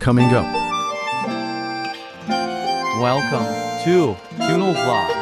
coming up. Welcome to Juno Vlog.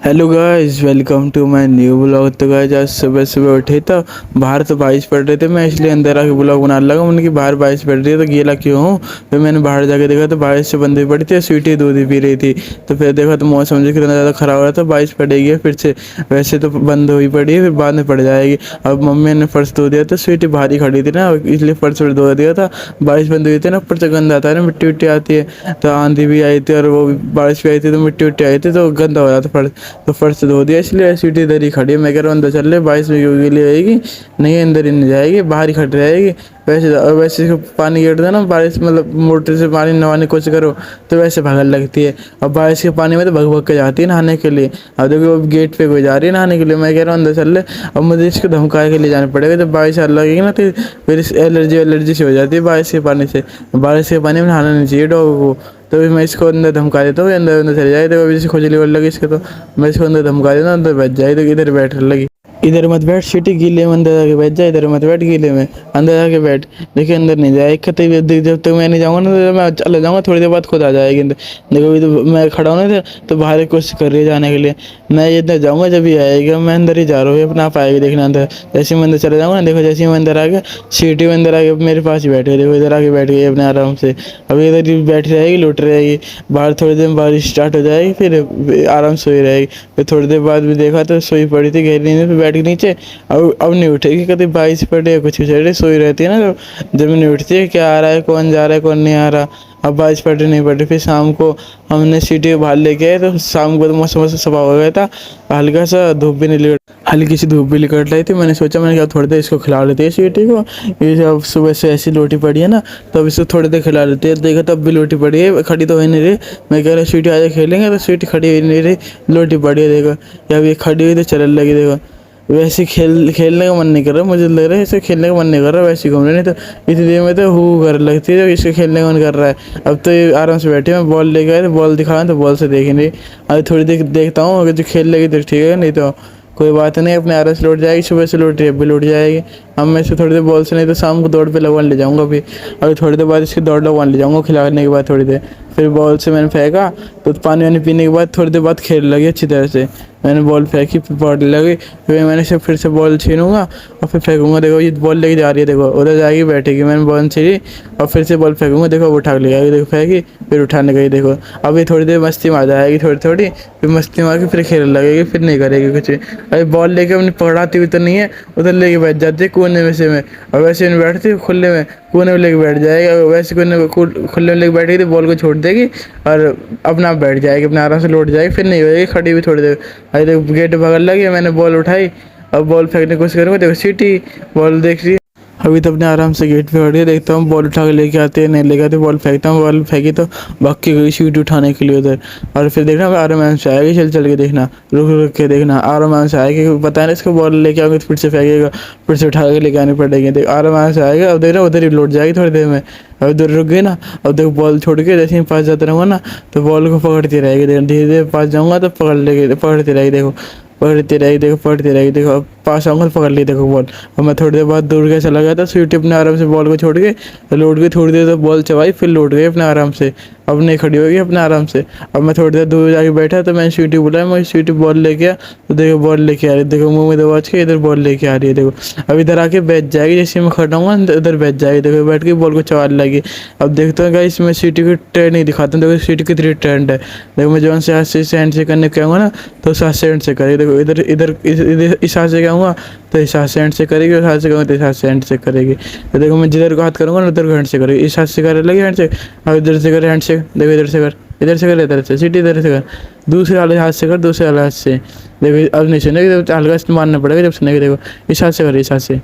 Hello guys, welcome to my new blog. तो guys आज सुबह सुबह उठे तो बाहर तो बारिश पड़ रही थी। मैं इसलिए अंदर आके ब्लॉग बनाने लगा। मैंने कि बाहर बारिश पड़ रही है तो गीला क्यों हूँ। फिर मैंने बाहर जाके देखा तो बारिश से बंद भी पड़ी थी, स्वीटी दूध ही पी रही थी। तो फिर देखा तो मौसम जो कितना ज़्यादा ख़राब हो रहा था, बारिश पड़ेगी फिर से। वैसे तो बंद हुई पड़ी है, फिर बाद में पड़ जाएगी। अब मम्मी ने फर्श धो दिया था, स्वीटी बाहर ही खड़ी थी ना, इसलिए फर्श धो दिया था। बारिश बंद हुई थी ना, ऊपर से गंद आता है ना, मिट्टी विट्टी आती है। तो आंधी भी आई थी और वो बारिश भी आई थी तो मिट्टी विट्टी आई थी तो गंदा हो जाता फर्श। तो फर्श धो दिया, इसलिए सीटी इधर ही खड़ी है। मैं कह रहा हूँ अंदर चल ले, बारिश में क्यों गीली रहेगी। नहीं अंदर ही नहीं जाएगी, बाहर ही खड़ी रहेगी। वैसे पानी गिरता है ना, बारिश मतलब मोटर से पानी नहाने की कोशिश करो तो वैसे भगल लगती है। अब बारिश के पानी में तो भग भग के जाती है नहाने के लिए। अब देखो अब गेट पे कोई जा रही है नहाने के लिए। मैं कह रहा हूँ अंदर चल ले। अब मुझे इसको धमकाए के लिए जाना पड़ेगा। जब बारिश लगेगी ना तो फिर एलर्जी से हो जाती है बारिश के पानी से। बारिश के पानी में नहाना नहीं चाहिए डॉग को। तो मैं इसको अंदर धमका देता हूँ, अंदर अंदर चले जाए। तो अभी जैसे खुजली और लगी इसके, तो मैं इसको अंदर धमका देता हूँ, अंदर बैठ जाए। तो इधर बैठ लगी, इधर मत बैठ सीटी गीले में, अंदर जाके बैठ जाए। इधर मत बैठ गीले में, अंदर जाके बैठ। देखिए अंदर नहीं जाए, जब तक मैं नहीं जाऊँगा ना तो मैं चला जाऊँगा, थोड़ी देर बाद खुद आ जाएगी अंदर। देखो अभी तो मैं खड़ा हूँ ना तो बाहर की कोशिश कर रही है जाने के लिए। मैं इधर जाऊँगा जब ही आएगा। मैं अंदर ही जा रहा हूँ, अपना आप आएगी देखना अंदर। जैसे मैं अंदर चला जाऊँगा ना, देखो जैसे मैं अंदर आ गया, सीटी में अंदर आके मेरे पास ही बैठ गई। देखो इधर आके बैठ गई अपने आराम से। अभी इधर ही बैठी रहेगी, लौट रहेगी। बाहर थोड़ी देर बारिश स्टार्ट हो जाएगी, फिर आराम सोई रहेगी। फिर थोड़ी देर बाद भी देखा तो सोई पड़ी थी गहरी नींद में, बैठ के नीचे। अब नहीं उठेगी, कभी बारिश पड़े या कुछ चढ़े, सोई रहती है ना। जब नहीं उठती है, क्या आ रहा है, कौन जा रहा है, कौन नहीं आ रहा। अब बारिश पड़ रही नहीं पड़ रही। फिर शाम को हमने सीटी बाहर लेके आए तो शाम को तो मौसम सफा हो गया था। हल्का सा धूप भी निकल, हल्की सी धूप भी निकल रही थी। मैंने सोचा, मैंने कहा थोड़ी देर इसको खिला लेते हैं सीटी को। ये जब सुबह से ऐसी लोटी पड़ी है ना, तो अब इसको थोड़ी देर खिला लेते हैं। देखा तब भी लोटी पड़ी है, खड़ी तो हो नहीं रही। मैं कह रहा सीटी आजा खेलेंगे, तो सीटी खड़ी हो नहीं रही, लोटी पड़ी है। देखो या ये खड़ी हुई तो चलने लगी। देखो वैसे खेलने का मन नहीं कर रहा, मुझे लग रहा है इसे खेलने का मन नहीं कर रहा। वैसे घूम रहे, नहीं तो इतनी देर में तो हु कर लगती है जब इसके खेलने का मन कर रहा है। अब तो ये आराम से बैठे, मैं बॉल लेके आया तो बॉल दिखाया तो बॉल से देखेंगे। अभी थोड़ी देर देखता हूँ, अगर जो खेल लेगी तो ठीक है, नहीं तो कोई बात नहीं, अपने आराम से लौट जाएगी। सुबह से लौट रही है, अभी लौट जाएगी। अब मैं इसे थोड़ी देर बॉल से, नहीं तो शाम को दौड़ पे लगवाने ले जाऊँगा। अभी थोड़ी देर बाद इसकी दौड़ लगवाने ले जाऊँगा, खिलाने के बाद थोड़ी देर। फिर बॉल से मैंने फेंका तो पानी वानी पीने के बाद थोड़ी देर बाद खेलने लगी अच्छी तरह से। मैंने बॉल फेंकी, फिर पड़ने लगी। फिर मैंने से फिर से बॉल छीनूंगा और फिर फेंकूंगा। देखो ये बॉल लेके जा रही है, देखो उधर जाएगी, बैठेगी। मैंने बॉल छीनी और फिर से बॉल फेंकूंगा। देखो वो उठा ले आएगी, देखो फेंकी, फिर उठाने गई। देखो अभी थोड़ी देर मस्ती में आ जाएगी, थोड़ी थोड़ी फिर मस्ती मार के फिर खेलने लगेगी, फिर नहीं करेगी कुछ। अभी बॉल लेके अपनी पकड़ाती हुई तो नहीं है, उधर लेके बैठ जाती है कोने में से में। और वैसे नहीं बैठती है खुले में, कोने में लेके बैठ जाएगी। वैसे कोने खुले में लेके बैठेगी तो बॉल को छोड़ देगी और अपना आप बैठ जाएगी, अपने आराम से लौट जाएगी, फिर नहीं होएगी खड़ी हुई थोड़ी देर। अरे देखो गेट बगल लगी, मैंने बॉल उठाई, अब बॉल फेंकने की कोशिश करूँगा। देखो सीटी, बॉल देख रही है। अभी तो अपने आराम से गेट पे खड़ी है, देखता हूँ बॉल उठा के लेके आते हैं, नहीं लेके आते। बॉल फेंकता हूँ, बॉल फेंकी तो भाग के गई सीटी उठाने के लिए उधर। और फिर देखना आराम से आएगी, चल चल के देखना, रुक रुक के देखना, आराम से आएगी। पता है ना इसको बॉल लेके आऊँगी तो फिर से फेंकेगा, फिर से उठा के लेके आनी पड़ेगी। देख आराम से आएगा। अब देख रहा उधर ही लौट जाएगी थोड़ी देर में। अब उधर रुक गई ना, अब देखो बॉल छोड़ के जैसे ही पास जाता रहूँगा ना तो बॉल को पकड़ती रहेगी। धीरे धीरे पास जाऊँगा तो पकड़ लेगी, पकड़ती रहेगी। देखो पकड़ती रहेगी, देखो पकड़ती रहेगी। देखो अब पास आऊँगा तो पकड़ ली देखो बॉल। अब मैं थोड़ी देर बाद दूर के चला गया था, स्वीटी अपने आराम से बॉल को छोड़ के लौट गई। थोड़ी देर तो बॉल चबाई, फिर लौट गई अपने आराम से। अब नहीं खड़ी होगी अपने आराम से। अब मैं थोड़ी देर दूर जाके बैठा तो मैंने स्वीटी बुलाया, मैं स्वीटी बॉल लेके आया तो देखो बॉल लेके आ रही है। देखो मुँह में दबा के इधर बॉल लेके आ रही है। देखो अब इधर आके बैठ जाएगी, जैसे मैं खड़ा हूँ इधर बैठ जाएगी। देखो बैठ के बॉल को चबाने लगी। अब देखते हैं गाइस, मैं सीटी की ट्रेंड नहीं दिखाता हूँ। देखो सीटी कितनी ट्रेंड है। देखो मैं जो से हाथ से हैंड से करने कहूँगा ना तो उस हाथ से हैंड से करेगी। देखो इधर इधर इस हाथ से कहूँगा तो इस हाथ से हैंड से करेगी, उस हाथ से कहूँगा तो इस हाथ से हैंड से करेगी। तो देखो मैं जिधर को हाथ करूँगा ना उधर को हैंड से करेगी। इस हाथ से करे लगी हैंड से, और इधर से करे हैंड से। देखो इधर से कर, इधर से कर, इधर से सीटी, इधर से कर, दूसरे वाले हाथ से कर, दूसरे वाले हाथ से। देखो अब नहीं सुनेगी तो हल्का से मारना पड़ेगा जब सुनेगी। देखो इस हाथ से कर, इस हाथ से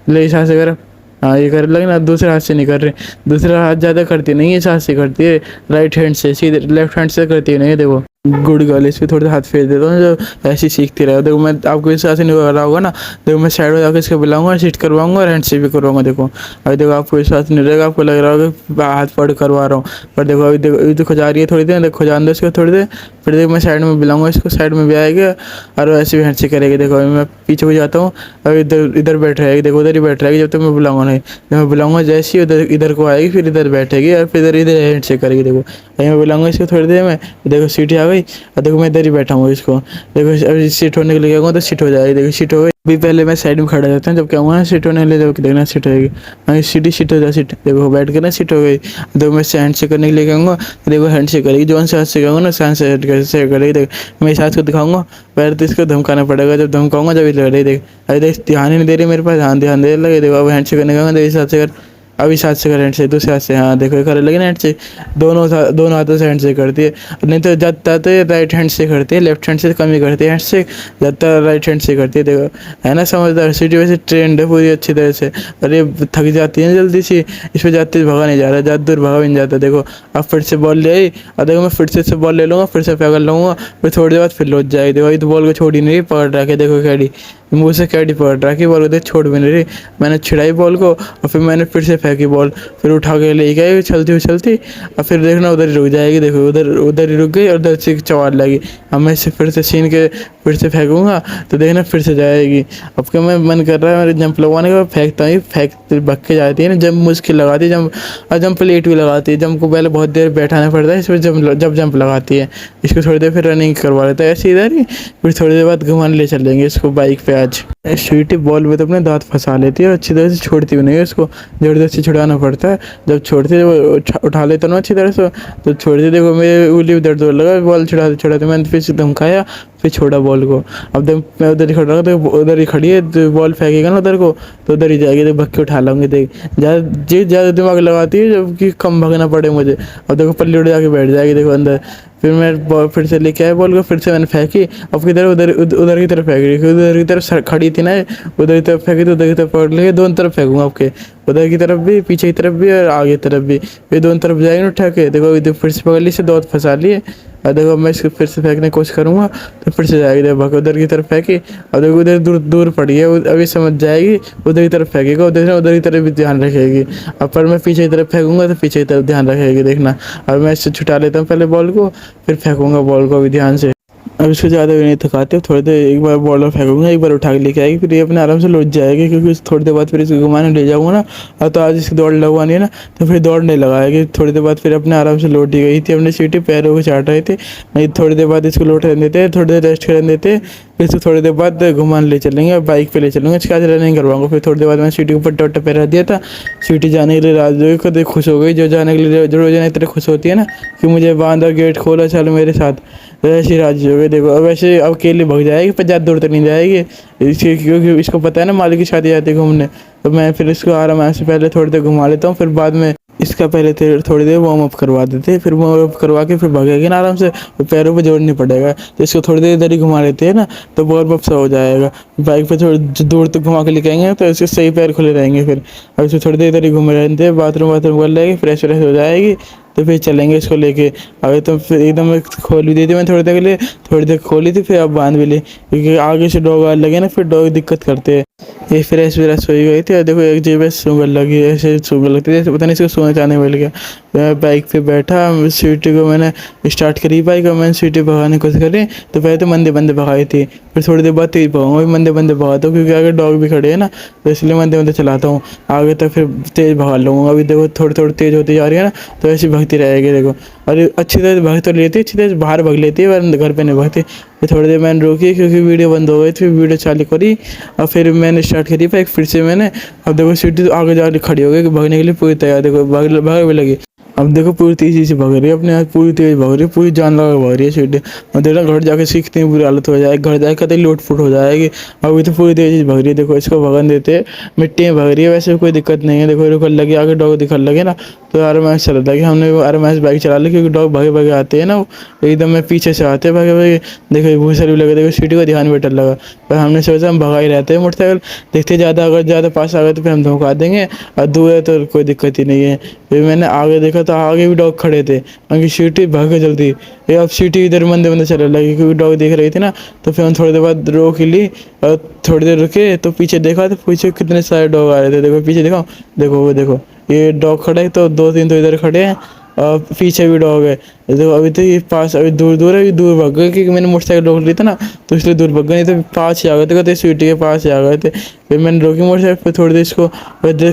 ले, इस हाथ से कर। हाँ ये कर लगे ना, दूसरे हाथ से नहीं कर रहे। दूसरा हाथ ज़्यादा करती नहीं है, इस हाथ से करती है, राइट हैंड से, सीधे लेफ्ट हैंड से करती है नहीं। देखो गुड गर्ल, इस पे थोड़ा सा हाथ फेर देता हूँ जो ऐसे ही सीखती रहे। देखो मैं आपको इस ऐसे नहीं हो रहा होगा ना, देखो मैं साइड में जाकर इसको बुलाऊंगा, सीट करवाऊंगा और हैंड से भी करवाऊंगा। देखो अभी देखो आपको विश्वास नहीं रहेगा, आपको लग रहा होगा कि हाथ पकड़ करवा रहा हूँ, पर देखो अभी तो खुजा रही है थोड़ी देर, देखो खुजान दो इसको थोड़ी देर, फिर देखो मैं साइड में बुलाऊंगा इसको, साइड में भी आएगा और वैसे भी हैंड से करेगी। देखो अभी मैं पीछे को जाता हूँ, अभी इधर इधर बैठ रहेगी, देखो उधर ही बैठ रहेगी जब तक मैं बुलाऊंगा नहीं। जब मैं बुलाऊंगा जैसे ही उधर इधर को आएगी, फिर इधर बैठेगी और फिर इधर इधर हैंड से करेगी। देखो अभी मैं बुलाऊंगा इसको थोड़ी देर में, देखो सीटी आ गई और देखो मैं इधर ही बैठा हूँ इसको, देखो अभी सीट होने के लिए आऊँगा तो सीट हो जाएगी। देखो सीट हो गई। अभी पहले मैं साइड में खड़ा रहता हूँ, जब क्या हुआ ना सीट होने के लिए, जब देखना सीट होगी, हाँ सीटी सीट हो जाए सीट, देखो बैठ के ना सीट हो गई। देखो मैं हैंड से करने के लिए कहूँगा, देखो हैंड से करेगी, जो से हाथ से कहूँगा ना हैंड से करेगी। देखो मैं इस हाथ को दिखाऊंगा, पहले तो इसको धमकाना पड़ेगा, जब धमकाऊंगा जब इधर रही। देख अरे देख ध्यान ही नहीं दे रही मेरे पास, ध्यान दे लगे। देखो अब हैंड से करने कहूँगा, देखो इस हाथ से कर, अब इस हाथ से कर हैंड से, दूसरे हाथ से, हाँ देखो करे लगे ना हैंड से, दोनों हाथों से हैंड से करती है। नहीं तो ज़्यादातर तो राइट हैंड से करती है, लेफ्ट हैंड से कम ही करती है हैंड से, ज़्यादातर राइट हैंड से करती है। देखो है ना समझदार, सिटी वैसे ट्रेंड है पूरी अच्छी तरह से। अरे थक जाती है जल्दी सी, इस पर जाते भगा नहीं जा रहा, ज़्यादा दूर भगा भी नहीं जाता। देखो अब फिर से बॉल ले आई और देखो मैं फिर से बॉल ले लूँगा, फिर से पकड़ लूँगा, फिर थोड़ी देर बाद फिर लौट जाएगी। देखो ये तो बॉल को छोड़ ही नहीं रही, पकड़ रहा है, देखो कैडी मुँह से कैडी पकड़ रहा है, बॉल को देख छोड़ भी नहीं रही। मैंने छिड़ाई बॉल को और फिर मैंने फिर से फेंकी बॉल, फिर उठा के ले गई चलती और फिर देखना उधर ही रुक जाएगी। देखो उधर ही रुक गई और उधर से चवार लगी। अब मैं इसे फिर से छीन के फिर से फेंकूँगा तो देखना फिर से जाएगी। अब क्या मैं मन कर रहा है मेरे जंप लगवाने का, फेंकता हूँ, भग के जाती है ना, जंप मुश्किल लगाती है, जंप और जंप लेट भी लगाती है। जंप को पहले बहुत देर बैठाना पड़ता है, इसमें जब जंप लगाती है इसको थोड़ी देर फिर रनिंग करवा लेता है ऐसे इधर ही, फिर थोड़ी देर बाद घुमाने ले चलेंगे इसको बाइक पे। आज स्वीटी बॉल में तो अपने दांत फंसा लेती है और अच्छी तरह से छोड़ती भी नहीं है, उसको ज़बरदस्ती छुड़ाना पड़ता है। जब छोड़ती है वो उठा लेता ना अच्छी तरह से, तो छोड़ती, देखो मेरे उंगली में दर्द होने लगा, बॉल छुड़ाते मैंने फिर से धमकाया, फिर छोड़ा बॉल को। अब जब मैं उधर ही खड़ा तो उधर ही खड़ी है, तो बॉल फेंकेगा ना उधर को तो उधर ही जाएगी। देख भग के उठा लूँगी। देख ज़्यादा दिमाग लगाती है जबकि कम भगना पड़े मुझे। अब देखो पल्ली उड़ जाके बैठ जाएगी देखो अंदर। फिर मैं बॉल फिर से लेके आया, बॉल को फिर से मैंने फेंकी, अब किधर उधर की तरफ फेंक रही, उधर की तरफ खड़ी थी ना, उधर की तरफ फेंकी तो उधर की तरफ पकड़ लेके दोनों तरफ फेंकूँगा आपके, उधर की तरफ भी, पीछे की तरफ भी और आगे की तरफ भी, फिर दोनों तरफ जाएंगे ना उठा के। देखो इधर फिर से पकड़ ली, से दो फंसा लिए और देखो मैं इसको फिर से फेंकने की कोशिश करूँगा तो फिर से जाएगी। देखो भाग उधर की तरफ फेंकी और देखो उधर दूर पड़ी है, अभी समझ जाएगी, उधर की तरफ फेंकेगा, उधर की तरफ भी ध्यान रखेगी। अब पर मैं पीछे की तरफ फेंकूँगा तो पीछे की तरफ ध्यान रखेगी देखना। अब मैं इससे छुटा लेता हूँ पहले बॉल को, फिर फेंकूँगा बॉल को भी ध्यान से। अब इसको ज़्यादा भी नहीं थकाते, थोड़ी देर एक बार बॉल फेंकूँगा, एक बार उठा के लेके आएगी, फिर ये अपने आराम से लौट जाएगी, क्योंकि थोड़ी देर बाद फिर इसको घुमाने ले जाऊँगा ना। और तो आज इसकी दौड़ लगवानी है ना, तो फिर दौड़ नहीं लगाएगी, थोड़ी देर बाद फिर अपने आराम से लौट ही गई थी, अपनी सीटी पैरों को चाट रही थी। नहीं थोड़ी देर बाद इसको लौट रहने देते, थोड़ी देर रेस्ट करने देते, फिर इसको थोड़ी देर बाद घुमाने ले चलेंगे, बाइक पे ले चलूँगा, इसका आज रनिंग करवाऊँगा। फिर थोड़ी देर बाद मैंने सीटी के ऊपर टोटा पैरा दिया था, सीटी जाने के लिए राजू को देख खुश हो गई, जो जाने के लिए जो रोजाना इतनी खुश होती है ना कि मुझे बांधा गेट खोला चलो मेरे साथ, वैसे राजी हो गई। देखो अब वैसे अब अकेले भग जाएगी, पर ज़्यादा दूर तक नहीं जाएगी क्योंकि इसको पता है ना मालिक की शादी जाती है घूमने। तो मैं फिर इसको आराम से पहले थोड़ी देर घुमा लेता हूँ, फिर बाद में इसका पहले थोड़ी देर वार्म अप करवा देते हैं, फिर वार्म अप करवा के फिर भगेगी ना आराम से, पैरों पे जोर नहीं पड़ेगा। तो इसको थोड़ी देर इधर ही घुमा लेते हैं ना, तो वार्म अप सा हो जाएगा। बाइक पे थोड़ी दूर तक घुमा के लेके आएंगे तो इसके सही पैर खुले रहेंगे। फिर अब इसको थोड़ी देर इधर ही घूमे रहते हैं, बाथरूम कर लेगी, फ्रेश व्रेश हो जाएगी, तो फिर चलेंगे इसको लेके। अभी तो फिर एकदम खोल भी दी थी मैं थोड़ी देर के लिए, थोड़ी देर खोली थी, फिर अब बांध भी ली, क्योंकि आगे से डॉग आने लगे ना, फिर डॉग दिक्कत करते हैं। ये फ्रेश व्रेश हो गई थी और देखो एक जेब सूंघ लगी, ऐसे सूंघ लगती है, पता नहीं इसको सोने जाने मिल गया। मैं बाइक पे बैठा, स्वीटी को मैंने स्टार्ट करी बाइक और मैंने स्वीटी भगाने की कोशिश करी, तो पहले तो मंदे बंदे भगाई थी, फिर थोड़ी देर बाद तेज भगाऊंगा, भी मंदे बंदे भगाता हूँ क्योंकि आगे डॉग भी खड़े हैं ना, तो इसलिए मंदे बंदे चलाता हूँ आगे तक, फिर तेज़ भगा लूँगा। अभी देखो थोड़ी तेज़ होती जा रही है ना, तो ऐसी भगती रहेगी। देखो और अच्छी तरह भाग तो लेती है, अच्छी तरह बाहर भाग लेती है, पर घर पे नहीं भागती। फिर थोड़ी देर मैंने रोकी क्योंकि वीडियो बंद हो गई थी, वीडियो चालू करी और फिर मैंने स्टार्ट करी बाइक फिर से मैंने। अब देखो सीटी तो आगे जाके खड़ी हो गई, भागने के लिए पूरी तैयार, देखो भाग भी लगी। अब देखो पूरी तेज़ी से भाग रही है, अपने आप पूरी तेज़ भाग रही है, पूरी जान लगा भाग रही है सीटी। और देखना घर जाके सीखते हैं बुरी हालत हो जाएगी, घर जाके कतई लोट फुट हो जाएगी। अभी तो पूरी तेज़ी से भाग रही है, देखो इसको भगन देते हैं, मिट्टी में भाग रही है, वैसे कोई दिक्कत नहीं है। देखो रुकल लगे, आगे डॉग दिखने लगे ना, तो RMS चला था कि हमने वो RMS बाइक चला ली, क्योंकि डॉग भागे भागे आते हैं ना, वो एकदम में पीछे से आते हैं भागे भागे। देखो ये भूसा भी लगे, देखो सीटी का ध्यान बेटर लगा, पर हमने सोचा हम भगा ही रहते हैं मोटरसाइकिल, देखते ज़्यादा अगर ज़्यादा पास आ गए तो फिर हम धोखा देंगे, और दूर है तो कोई दिक्कत ही नहीं है। फिर मैंने आगे देखा तो आगे भी डॉग खड़े थे, उनकी सीटी भागे जल्दी, ये अब सीटी इधर मंदे मंदे चलने लगी, क्योंकि डॉग देख रही थी ना। तो फिर हम थोड़ी देर बाद रोक ली, और थोड़ी देर रुके तो पीछे देखा तो पीछे कितने सारे डॉग आ रहे थे। देखो पीछे देखो, देखो वो देखो, ये डॉग खड़े हैं, तो 2-3 तो इधर खड़े हैं, और पीछे भी डॉग है। देखो अभी तो ये पास, अभी दूर दूर है, अभी दूर भाग गए, क्योंकि मैंने मोटरसाइकिल रोक ली थी ना, तो इसलिए दूर भाग गए, नहीं तो पास ही आ गए थे, कहते स्वीटी के पास ही आ गए थे। फिर मैंने रोकी मोटरसाइकिल, फिर थोड़ी देर इसको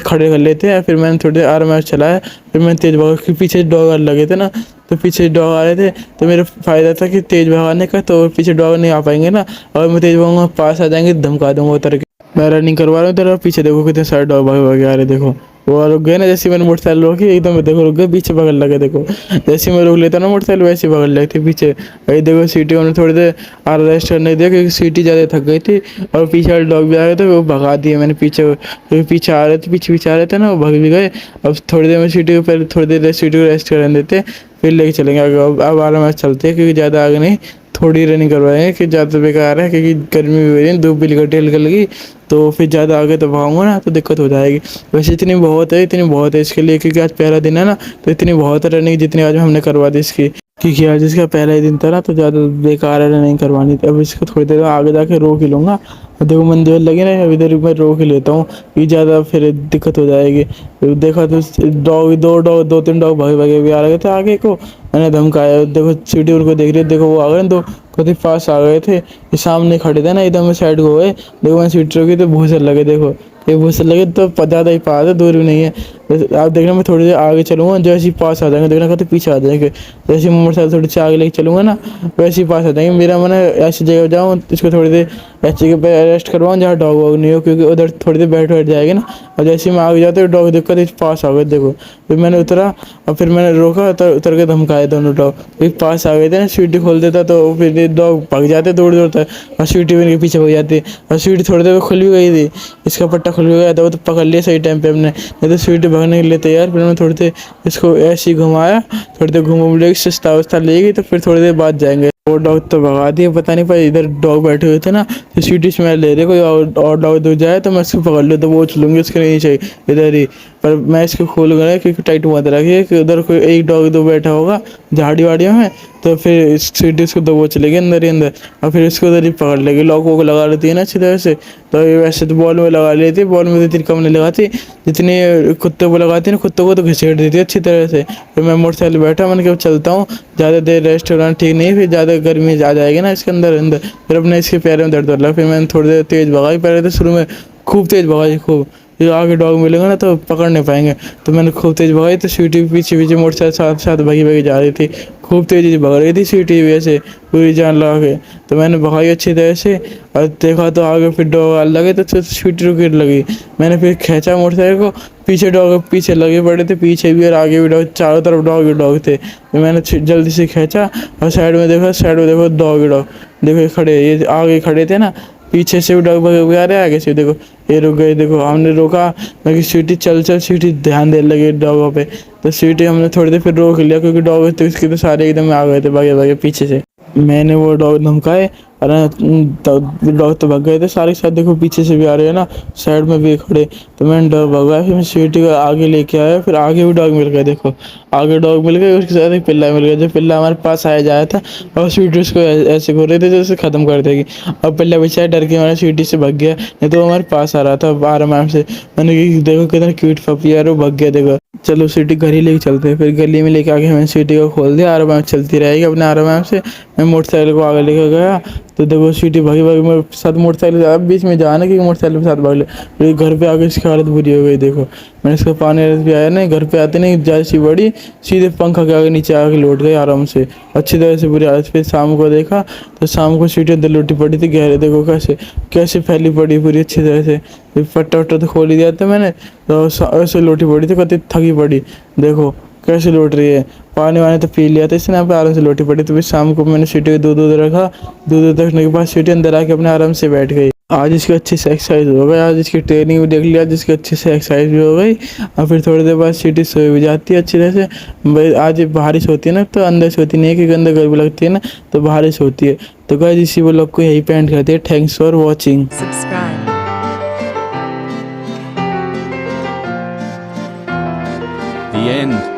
खड़े कर लेते हैं, फिर मैंने थोड़ी देर RMS चलाया, फिर मैंने तेज़ भागा, क्योंकि पीछे डॉग लगे थे ना, तो पीछे डॉग आ रहे थे, तो मेरा फ़ायदा था कि तेज़ भगाने का, तो पीछे डॉग नहीं आ पाएंगे ना, और मैं तेज़ भागूंगा पास आ जाएंगे, धमका दूंगा उतर के। मैं रनिंग करवा रहा हूँ तेरा, पीछे देखो कितने सारे डॉग भागे भागे आ रहे, देखो वो रुक गए ना, जैसे मैंने मोटरसाइकिल रोकी एकदम देखो रुक गए, पीछे भगल लगे। देखो जैसे मैं रोक लेता ना मोटरसाइकिल, वैसे भगल लगती पीछे। अरे देखो सीटी उन्होंने थोड़ी देर रेस्ट करने दिया, क्योंकि सीटी ज़्यादा थक गई थी, और पीछे वाले डॉग भी आ रहे थे, वो भगा दिए मैंने पीछे, क्योंकि पीछे आ रहे थे, पीछे आ रहे थे ना, वो भाग भी गए। अब थोड़ी देर में सीटी को पहले थोड़ी देर सीटी को रेस्ट करने देते, फिर लेके चलेंगे आगे। अब RMS चलते हैं, क्योंकि ज़्यादा आगे नहीं, थोड़ी रनिंग करवाएंगे, कि ज़्यादा बेकार है, क्योंकि गर्मी भी हो रही है, धूप भी निकल गई, तो फिर ज़्यादा आगे तो भागूंगा ना तो दिक्कत हो जाएगी। वैसे इतनी बहुत है, इतनी बहुत है इसके लिए, क्योंकि आज पहला दिन है ना, तो इतनी बहुत है रनिंग जितनी आज हमने करवा दी इसकी, क्योंकि आज इसका पहला ही दिन था ना, तो ज़्यादा बेकार है रनिंग करवानी थी। अब इसको थोड़ी देर आगे जाके रोक ही लूँगा, देखो मंदिर लगे ना, अब इधर मैं रोक ही लेता हूँ, ये ज़्यादा फिर दिक्कत हो जाएगी। देखा तो डॉग, 2-3 डॉग भागे भागे भी आ रहे थे आगे को, मैंने धमकाया, देखो सीटी उनको देख रही, देखो वो आ गए, तो कभी पास आ गए थे, ये सामने खड़े थे ना, एकदम साइड को गए। देखो मैं सीट रोकी तो भूसर लगे, देखो ये भूसर लगे, तो ज़्यादा ही पास है, दूर भी नहीं है। आप देखना मैं थोड़ी देर आगे चलूँगा, जैसे ही पास आ जाएंगे देखना, कहते पीछे आ जाएंगे, जैसे मोटरसाइकिल थोड़ी सी आगे लेके चलूँगा ना, वैसे ही पास आ जाएंगे। मेरा मन है ऐसी जगह जाऊँ, इसको थोड़ी देर ऐसी जगह पे रेस्ट करवाऊँ जहाँ डॉग वॉग नहीं हो, क्योंकि उधर थोड़ी देर बैठ जाएगी ना, और जैसे ही मैं आगे जाता हूँ डॉग देखकर तो पास आ गए। देखो फिर मैंने उतरा, और फिर मैंने रोका, उतर के धमकाए दोनों डॉग, फिर पास आ गए थे ना, सीटी खोल देता तो फिर डॉग भाग जाते दूर दूर तक, और सीटी भी इनके पीछे भाग जाती, और सीटी थोड़ी देर में खुल भी गई थी, इसका पट्टा खुल गया था, वो तो पकड़ लिया सही टाइम पे हमने, नहीं तो सीटी भागने के लिए तैयार। फिर मैं थोड़ी देर इसको ऐसे ही घुमाया, थोड़ी देर घूम लेगी, सस्ता वस्ता लेगी, तो फिर थोड़ी देर बाद जाएंगे। वो डॉग तो भगा दिए, पता नहीं, पर इधर डॉग बैठे हुए थे ना, तो सीटी स्मेल ले रहे, कोई और डॉग दूर जाए तो मैं इसको पकड़ लूँ, तो वो चलूँगी उसके नीचे इधर ही। पर मैं इसको खोल गया, क्योंकि टाइट मत रखिए, कि उधर कोई एक डॉग दो बैठा होगा झाड़ी वाड़ियों में, तो फिर इस सीटी इसको दो वो चलेगी अंदर ही अंदर, और फिर इसको उधर ही पकड़ लेगी। लॉक वॉक लगा लेती है ना अच्छी तरह से, तो ये वैसे तो बॉल में लगा लेती है, बॉल में इतनी कम नहीं लगाती जितनी कुत्ते को लगाती है ना, कुत्तों को तो घसीट देती है अच्छी तरह से। फिर मैं मोटरसाइकिल बैठा, मैंने कहा चलता हूँ, ज़्यादा देर रेस्ट करना ठीक नहीं, फिर ज़्यादा गर्मी आ जाएगी ना इसके अंदर, फिर अपने इसके पैरों में दर्द हो रहा। फिर मैंने थोड़ी देर तेज़ भगाई, पहले तो शुरू में खूब तेज़ भगाई, खूब, फिर आगे डॉग मिलेगा ना तो पकड़ नहीं पाएंगे, तो मैंने खूब तेज़ भगाई, तो सीटी पीछे पीछे मोटरसाइकिल साथ साथ भागी भागी जा रही थी, खूब तेज़ी से भगा रही थी सीटी भी ऐसे पूरी जान लगा के। तो मैंने भगाई अच्छी तरह से, और देखा तो आगे फिर डॉग लगे, तो सीटी रुकने लगी। मैंने फिर खींचा मोटरसाइकिल को, पीछे डॉग पीछे लगे पड़े थे, पीछे भी और आगे भी डॉग, चारों तरफ डॉग ही डॉग थे। तो मैंने जल्दी से खींचा, और साइड में देखो डॉग ही डॉग, देखो खड़े, ये आगे खड़े थे ना, पीछे से भी डॉग भागे आ रहे हैं, आगे से देखो ये रुक गए। देखो हमने रोका, मैं कि सीटी चल सीटी ध्यान देने लगे डॉगों पे, तो सीटी हमने थोड़ी देर फिर रोक लिया, क्योंकि डॉग तो इसके तो सारे एकदम आ गए थे भागे भागे पीछे से। मैंने वो डॉग धमकाए, और डॉग तो भाग गए थे सारे साथ। देखो पीछे से भी आ रहे हैं ना, साइड में भी खड़े, तो मैंने डॉग भगाया, फिर मैं सीटी को आगे लेके आया, फिर आगे भी डॉग मिल गए। देखो आगे डॉग मिल गए, उसके साथ एक पिल्ला मिल गया, जो पिल्ला हमारे पास आया जाया था, और सीटी उसको ऐसे घूर रहे थे जैसे ख़त्म कर देगी। अब पिल्ला बेचारा डर के हमारे सीटी से भाग गया, नहीं तो हमारे पास आ रहा था आराम से। मैंने देखो कितना क्यूट पपी यार, वो भाग गया। देखो चलो सीटी घर ही लेके चलते हैं, फिर गली में लेके आके मैंने सीटी को खोल दिया, आराम चलती रहेगी अपने आराम से। मैं मोटरसाइकिल को आगे लेकर गया, तो देखो सीटी भागी भागी मेरे साथ मोटरसाइकिल बीच में जाना, कि मोटरसाइकिल के साथ भाग ले, फिर घर पे आके इसकी हालत बुरी हो गई। देखो मैंने इसका पानी भी आया नहीं, घर पे आते नहीं जैसी बड़ी सीधे पंखा के आगे नीचे आके लौट गए आराम से, अच्छी तरह से बुरी हालत। फिर शाम को देखा तो शाम को सीटी अंदर लौटी पड़ी थी गहरे, देखो कैसे कैसे फैली पड़ी पूरी अच्छी तरह से। फिर पट्टा वट्टा तो खोल ही दिया था मैंने, तो ऐसे लौटी पड़ी थी, कति थकी पड़ी, देखो कैसे लौट रही है। पानी वानी तो पी लिया था इसने, यहाँ पे आराम से लौटी पड़ी। तो फिर शाम को मैंने सीटी को दूध रखा, दूध रखने के बाद सीटी अंदर आके अपने आराम से बैठ गई। आज इसकी अच्छी से एक्सरसाइज हो गई, आज इसकी ट्रेनिंग भी देख लिया, आज इसकी अच्छे से एक्सरसाइज भी हो गई। और फिर थोड़ी देर बाद सीटी सो भी जाती है अच्छी तरह से। भाई आज बारिश होती है ना तो अंदर सोती नहीं है, क्योंकि अंदर गर्मी लगती है ना, तो बारिश होती है। तो गाइस इसी व्लॉग को यही पे एंड करते हैं। Thanks for watching. subscribe. The end.